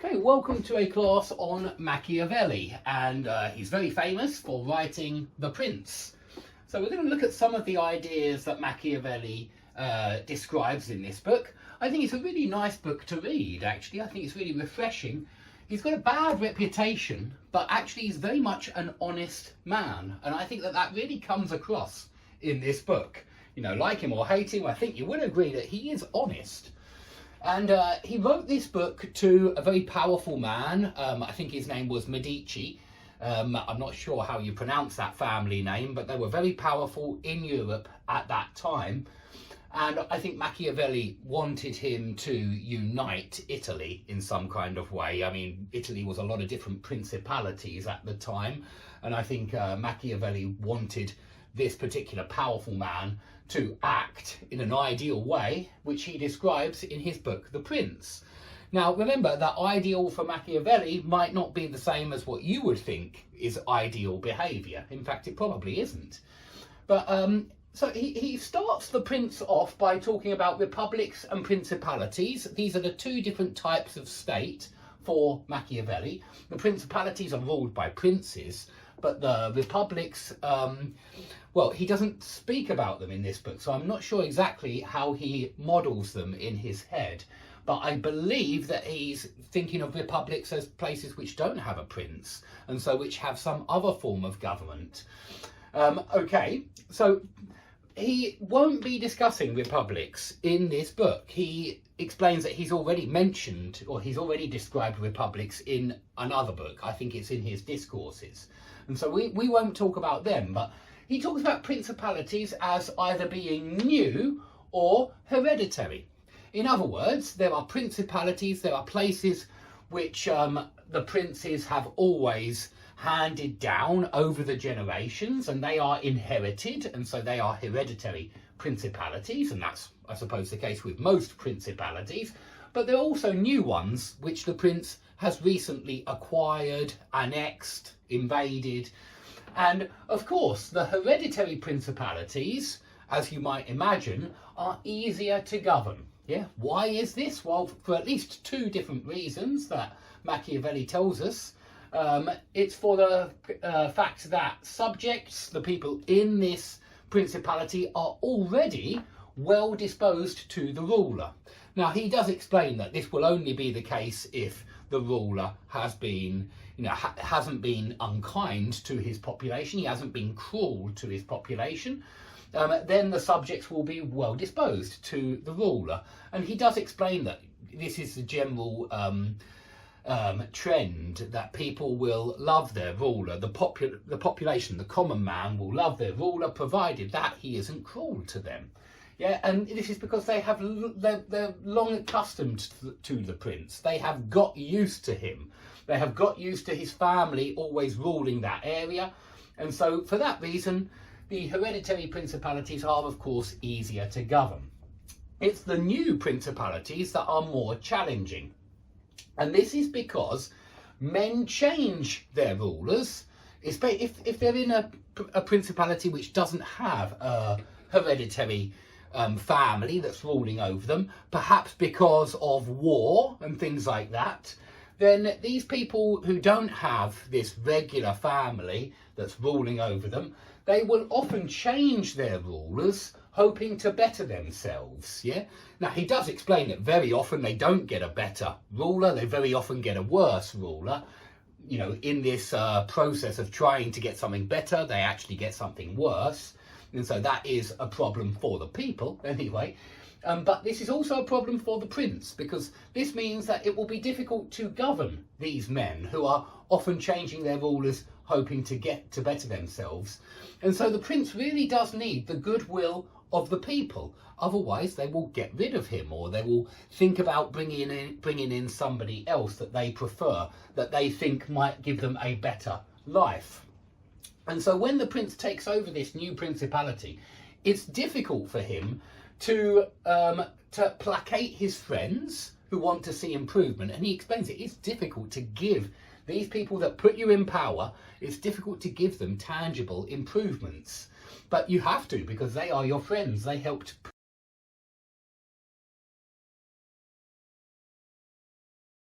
Okay, welcome to a class on Machiavelli, and he's very famous for writing The Prince. So we're going to look at some of the ideas that Machiavelli describes in this book. I think it's a really nice book to read, actually. I think it's really refreshing. He's got a bad reputation, but actually he's very much an honest man, and I think that that really comes across in this book. You know, like him or hate him, I think you would agree that he is honest. And he wrote this book to a very powerful man. I think his name was Medici. I'm not sure how you pronounce that family name, but they were very powerful in Europe at that time. And I think Machiavelli wanted him to unite Italy in some kind of way. I mean, Italy was a lot of different principalities at the time. And I think Machiavelli wanted this particular powerful man to act in an ideal way, which he describes in his book, The Prince. Now, remember that ideal for Machiavelli might not be the same as what you would think is ideal behaviour. In fact, it probably isn't. But so he starts The Prince off by talking about republics and principalities. These are the two different types of state for Machiavelli. The principalities are ruled by princes, but the republics, well, he doesn't speak about them in this book, so I'm not sure exactly how he models them in his head. But I believe that he's thinking of republics as places which don't have a prince, and so which have some other form of government. Okay, so he won't be discussing republics in this book. He explains that he's already mentioned, or he's already described republics in another book. I think it's in his Discourses. And so we won't talk about them, but he talks about principalities as either being new or hereditary. In other words, there are principalities, there are places which the princes have always handed down over the generations, and they are inherited, and so they are hereditary principalities, and that's, I suppose, the case with most principalities. But there are also new ones which the prince has recently acquired, annexed, invaded. And of course, the hereditary principalities, as you might imagine, are easier to govern. Yeah, why is this? Well, for at least two different reasons that Machiavelli tells us. It's for the fact that subjects, the people in this principality, are already well disposed to the ruler. Now, he does explain that this will only be the case if the ruler has been, hasn't been unkind to his population, he hasn't been cruel to his population. Then the subjects will be well disposed to the ruler. And he does explain that this is the general trend, that people will love their ruler. The population, the common man, will love their ruler, provided that he isn't cruel to them. Yeah, and this is because they're long accustomed to the prince. They have got used to him. They have got used to his family always ruling that area. And so for that reason, the hereditary principalities are, of course, easier to govern. It's the new principalities that are more challenging. And this is because men change their rulers. If they're in a principality which doesn't have a hereditary family that's ruling over them, perhaps because of war and things like that, then these people who don't have this regular family that's ruling over them, they will often change their rulers, hoping to better themselves. Yeah. Now, he does explain that very often they don't get a better ruler, they very often get a worse ruler. You know, in this process of trying to get something better, they actually get something worse. And so that is a problem for the people, anyway. But this is also a problem for the prince, because this means that it will be difficult to govern these men who are often changing their rulers, hoping to get to better themselves. And so the prince really does need the goodwill of the people. Otherwise, they will get rid of him, or they will think about bringing in somebody else that they prefer, that they think might give them a better life. And so when the prince takes over this new principality, it's difficult for him to placate his friends who want to see improvement. And he explains it's difficult to give these people that put you in power, it's difficult to give them tangible improvements. But you have to, because they are your friends. They helped